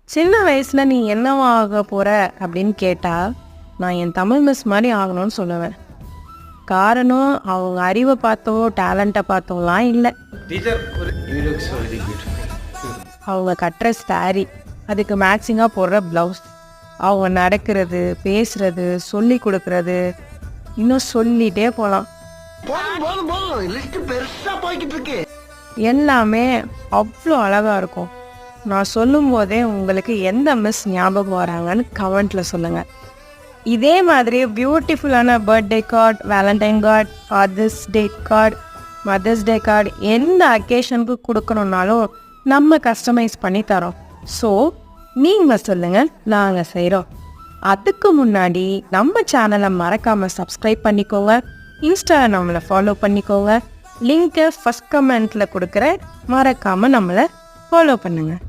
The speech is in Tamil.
சின்ன வயசில் நீ என்னவா ஆக போகிற அப்படின்னு கேட்டால் நான் என் தமிழ் மிஸ் மாதிரி ஆகணும்னு சொல்லுவேன். காரணம் அவங்க அறிவை பார்த்தோ டேலண்ட்டை பார்த்தோம்லாம் இல்லை. அவங்க கட்டுற சாரி, அதுக்கு மேட்சிங்காக போடுற ப்ளவுஸ், அவங்க நடக்கிறது, பேசுறது, சொல்லி கொடுக்கறது, இன்னும் சொல்லிகிட்டே போகலாம். எல்லாமே அவ்வளோ அழகாக இருக்கும். நான் சொல்லும் போதே உங்களுக்கு எந்த மிஸ் ஞாபகம் வராங்கன்னு கமெண்ட்டில் சொல்லுங்கள். இதே மாதிரி பியூட்டிஃபுல்லான birthday card, valentine card, father's day card, mother's day card எந்த அக்கேஷனுக்கு கொடுக்கணுன்னாலும் நம்ம கஸ்டமைஸ் பண்ணி தரோம். ஸோ நீங்கள் சொல்லுங்கள், நாங்கள் செய்கிறோம். அதுக்கு முன்னாடி நம்ம சேனலை மறக்காமல் சப்ஸ்கிரைப் பண்ணிக்கோங்க. இன்ஸ்டாவில் நம்மளை ஃபாலோ பண்ணிக்கோங்க. லிங்க்கை ஃபஸ்ட் கமெண்ட்டில் கொடுக்குற, மறக்காமல் நம்மளை ஃபாலோ பண்ணுங்கள்.